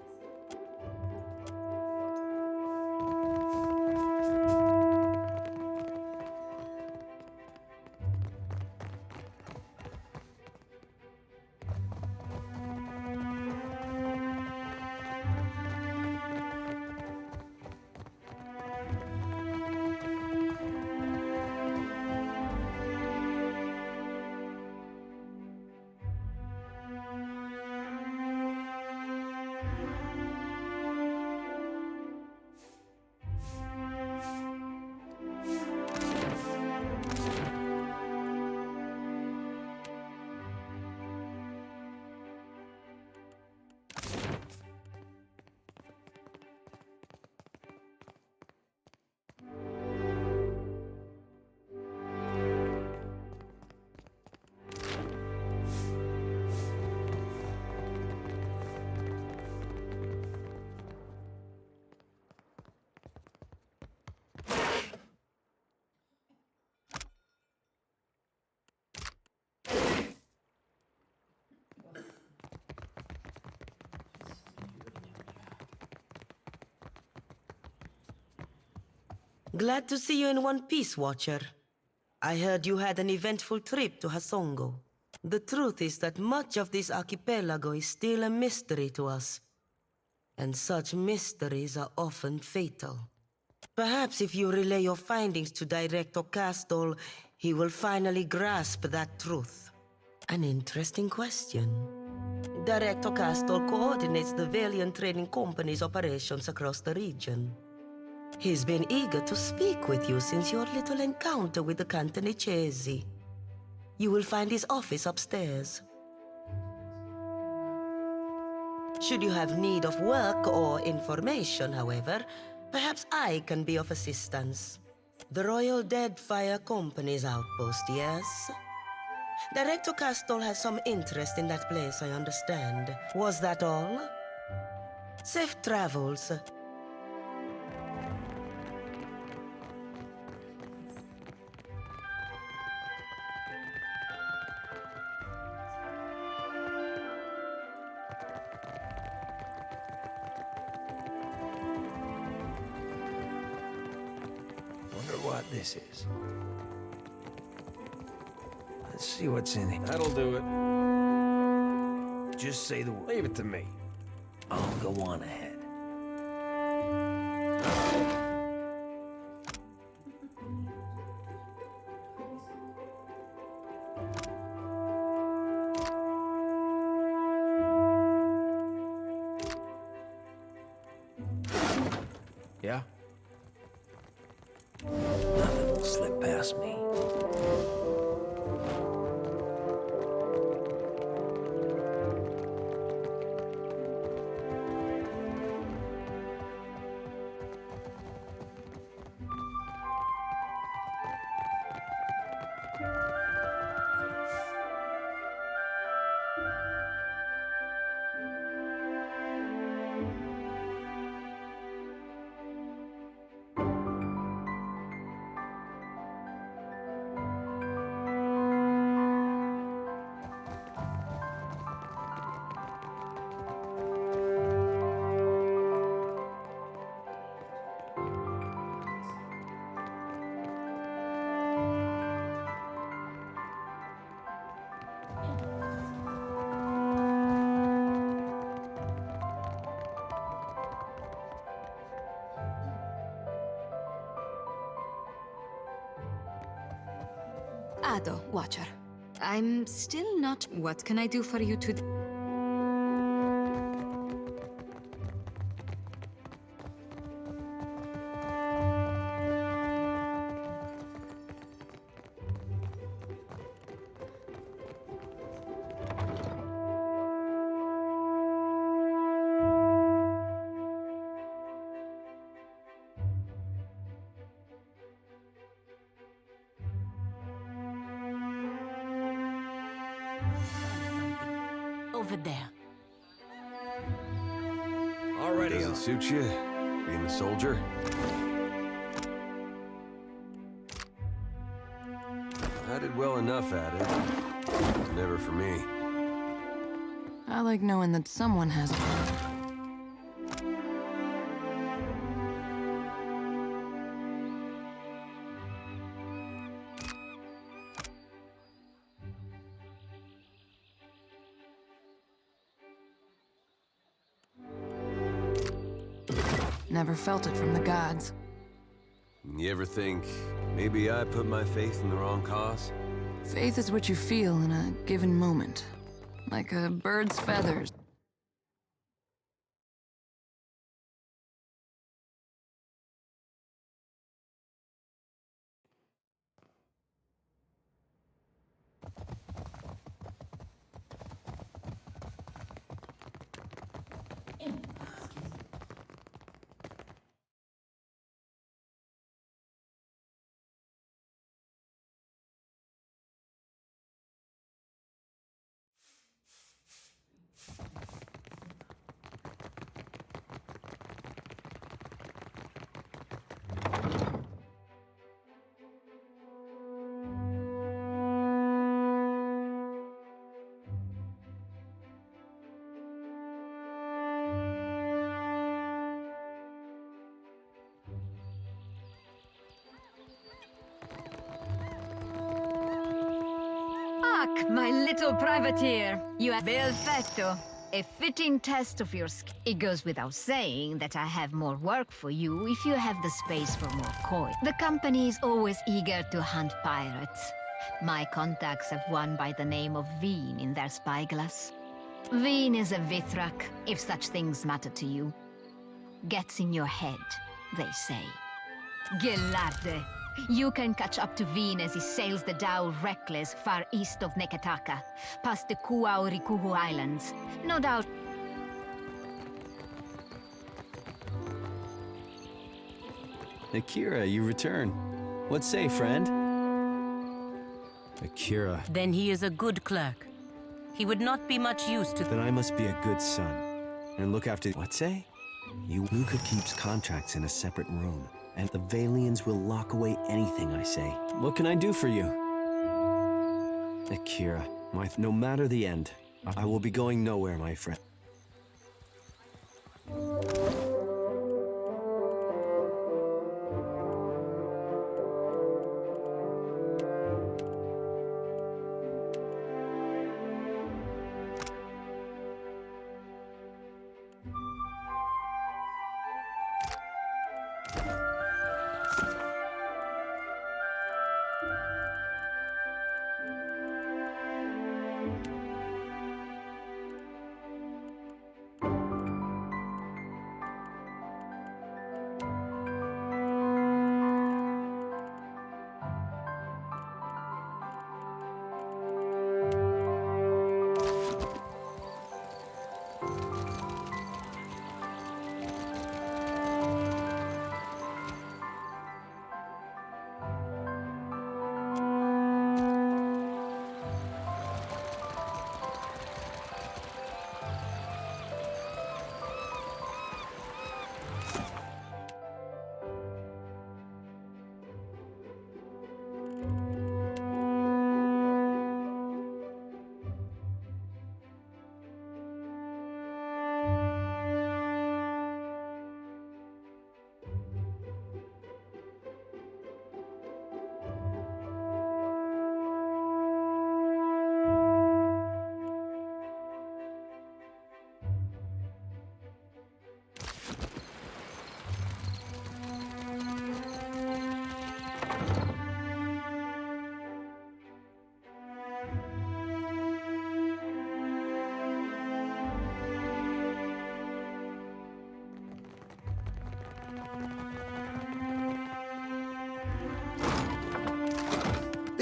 Glad to see you in one piece, Watcher. I heard you had an eventful trip to Hasongo. The truth is that much of this archipelago is still a mystery to us. And such mysteries are often fatal. Perhaps if you relay your findings to Director Castol, he will finally grasp that truth. An interesting question. Director Castol coordinates the Valiant Trading Company's operations across the region. He's been eager to speak with you since your little encounter with the Cantanechesi. You will find his office upstairs. Should you have need of work or information, however, perhaps I can be of assistance. The Royal Deadfire Company's outpost, yes? Director Castol has some interest in that place, I understand. Was that all? Safe travels. What this is. Let's see what's in it. That'll do it. Just say the word. Leave it to me. I'll go on ahead. Yeah? Nothing will slip past me. Ado, Watcher. I'm still not... What can I do for you today? Over there. Already. Does it suit you, being a soldier? I did well enough at it. It was never for me. I like knowing that someone has it. Never felt it from the gods. You ever think, maybe I put my faith in the wrong cause? Faith is what you feel in a given moment. Like a bird's feathers. My little privateer, you have perfecto. A fitting test of your skill. It goes without saying that I have more work for you if you have the space for more coin. The company is always eager to hunt pirates. My contacts have one by the name of Veen in their spyglass. Veen is a Vithrak, if such things matter to you. Gets in your head, they say. Gelarde. You can catch up to Veen as he sails the Dow reckless far east of Neketaka, past the Kuaurikuhu Islands. No doubt. Akira, you return. What say, friend? Akira. Then he is a good clerk. He would not be much use to... Then I must be a good son. And look after... What say? Luca keeps contracts in a separate room. And the Valians will lock away anything I say. What can I do for you? Akira, no matter the end, I will be going nowhere, my friend.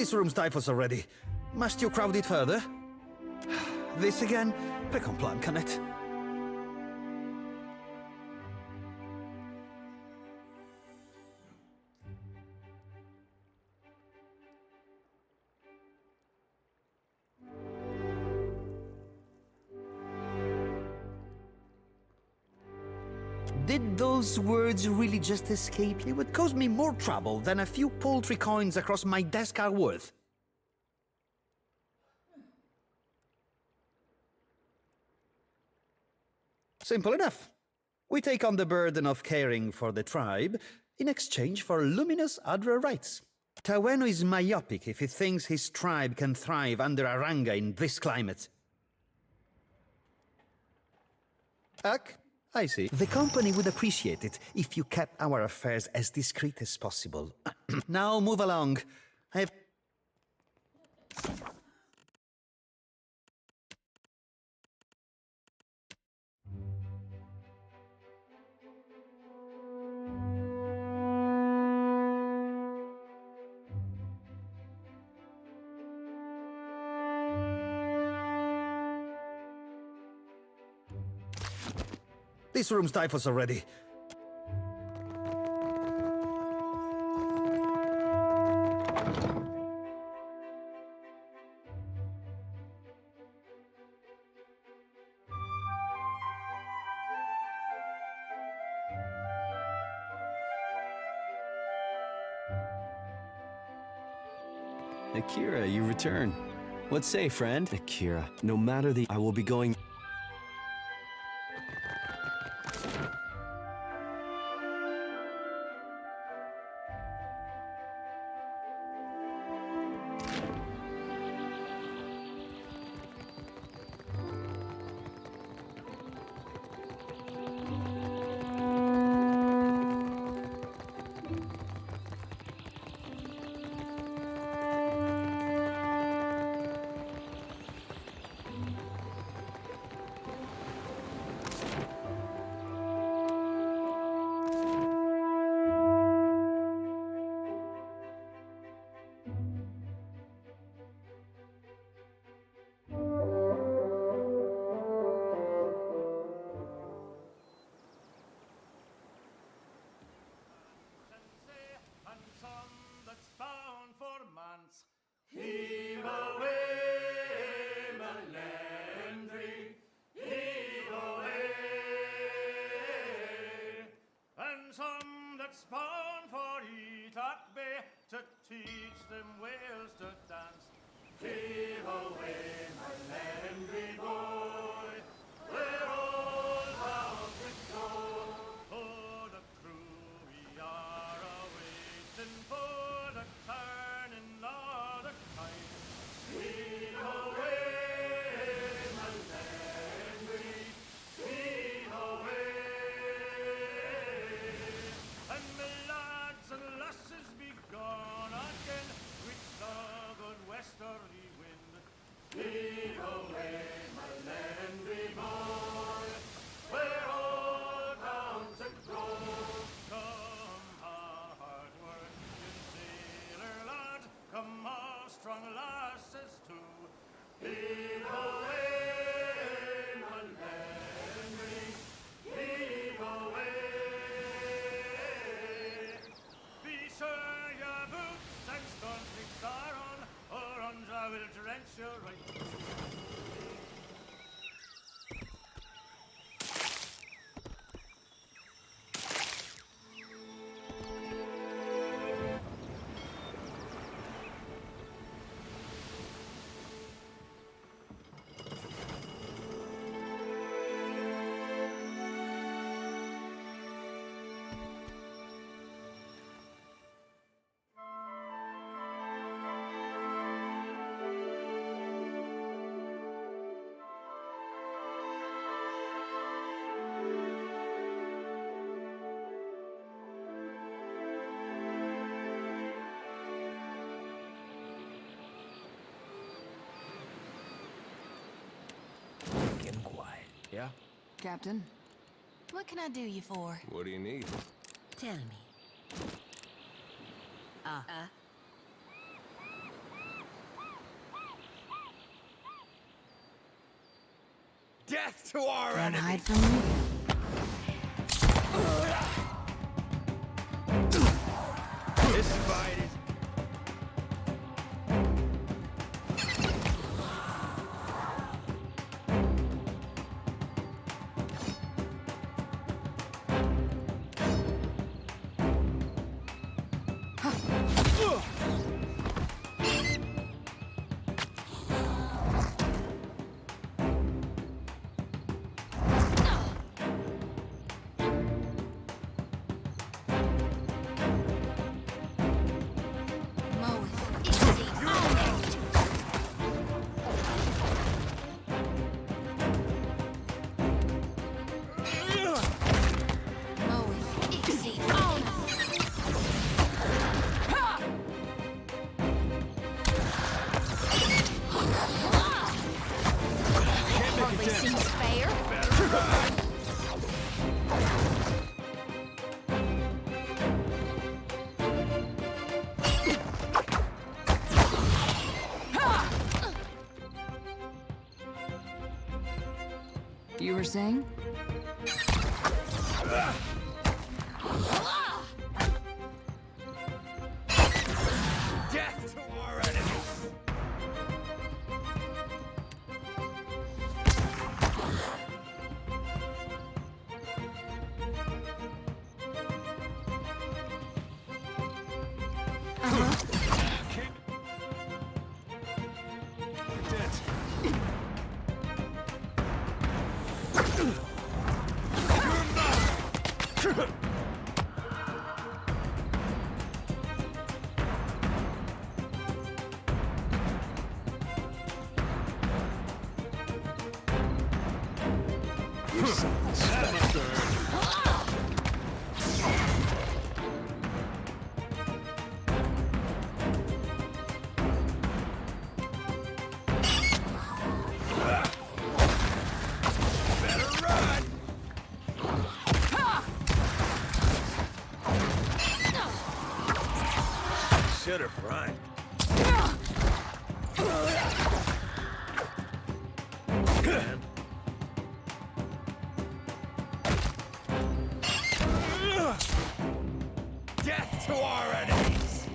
This room stifles already. Must you crowd it further? This again? Recomplan, can it? Did those words really just escape you? It would cause me more trouble than a few paltry coins across my desk are worth. Simple enough. We take on the burden of caring for the tribe in exchange for luminous Adra rights. Taweno is myopic if he thinks his tribe can thrive under Aranga in this climate. Ak, I see. The company would appreciate it if you kept our affairs as discreet as possible. Now move along. I have... This room stifles already. Akira, you return. What say, friend? Akira, no matter I will be going... Yeah? Captain, what can I do you for? What do you need? Tell me. Death to our Can't enemy! hide from me. This fight is... You were saying? Death to our enemies! Should have run. Death to our enemies!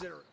Consider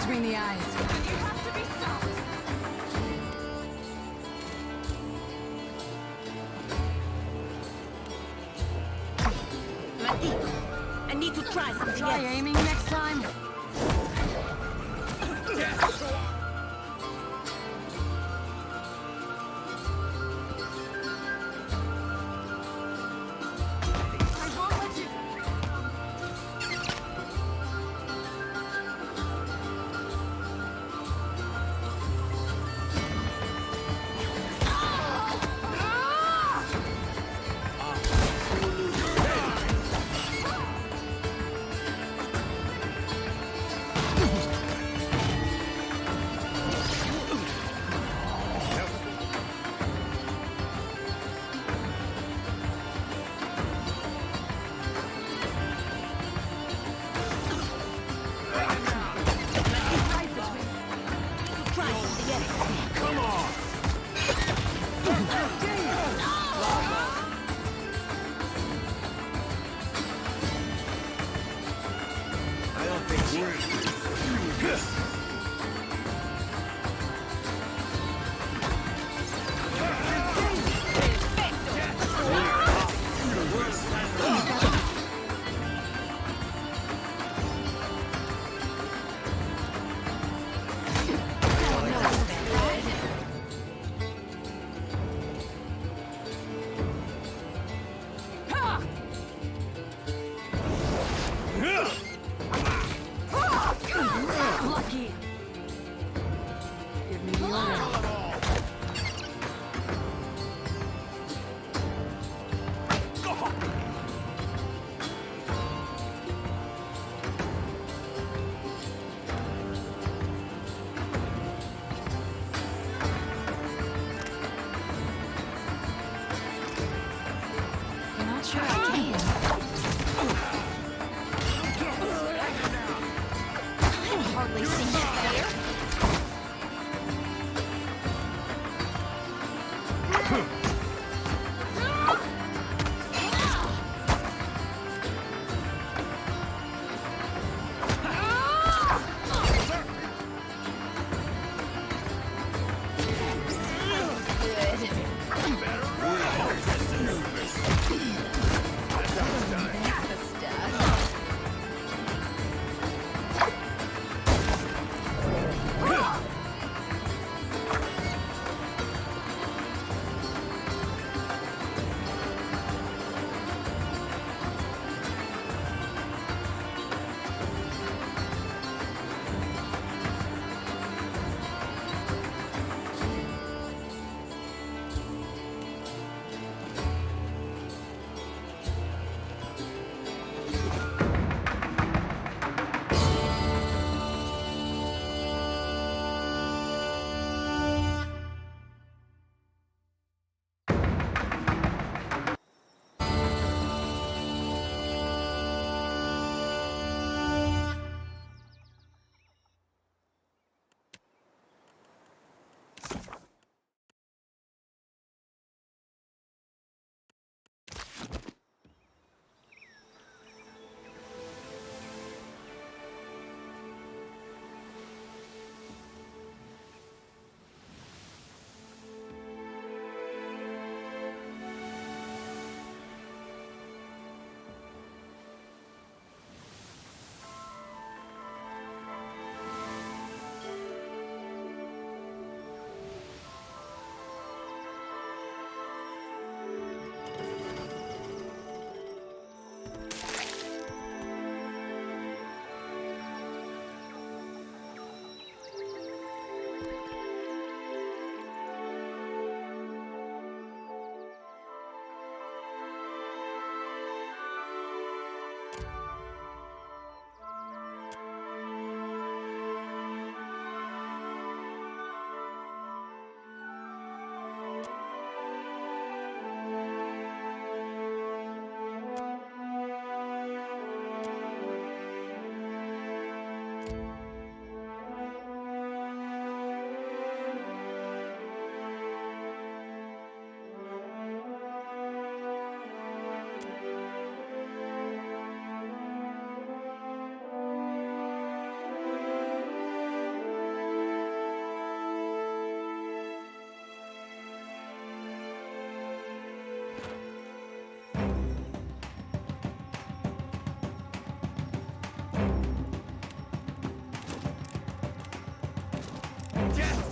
between the eyes. Matito, I need to try something Try else. aiming next time.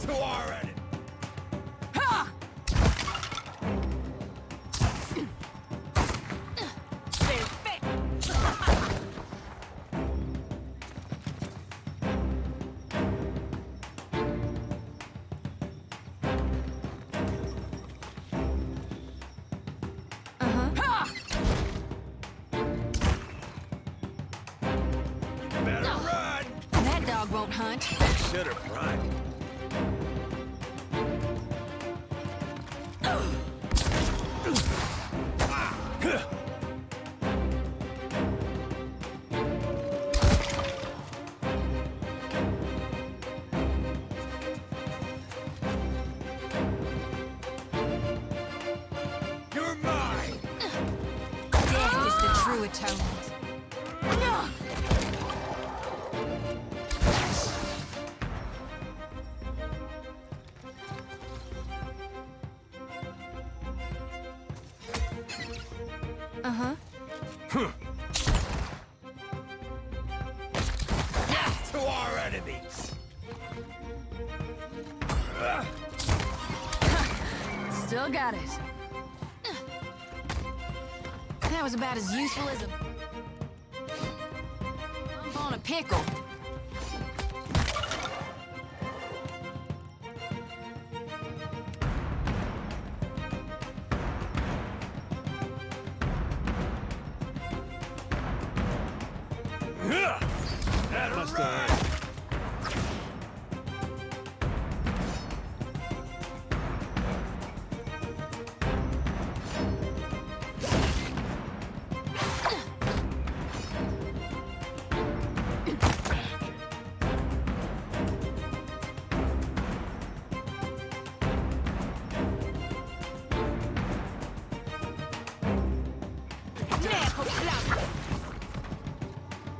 Death to our enemy! That dog won't hunt. Should have run. You're mine! Death is the true atonement. Uh-huh. Death to our enemies! Still got it. That was about as useful as a... bump on a pickle. That must have hurt.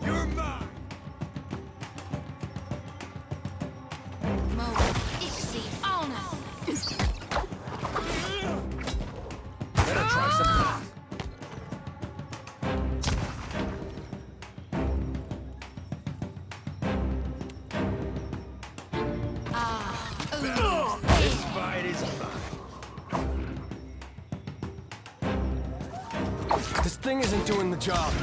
You're mine! Better try something. This fight is mine. This thing isn't doing the job.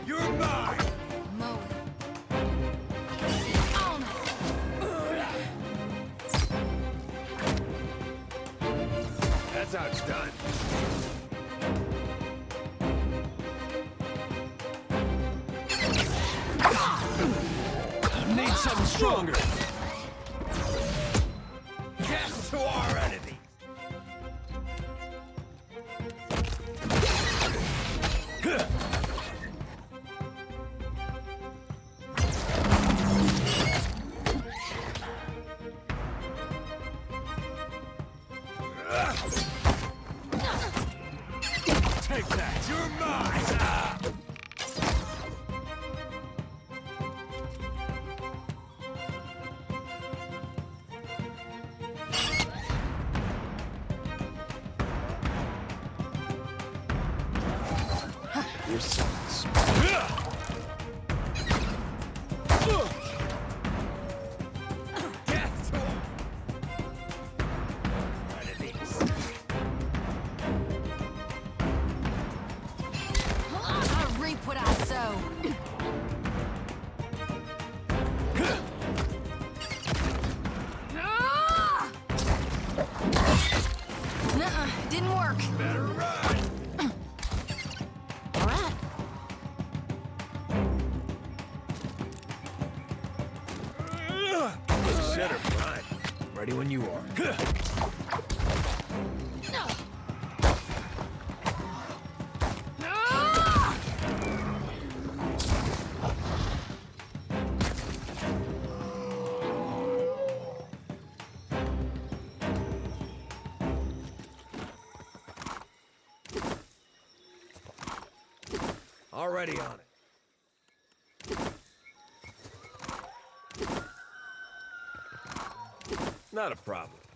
You're mine! That's how it's done. Need something stronger. Death to our enemies! Take that! You're mine! You're so Death to our enemies! I reap what I sow. Nuh-uh, didn't work. Better run! All right. Should have run. Ready when you are. Already on it. Not a problem.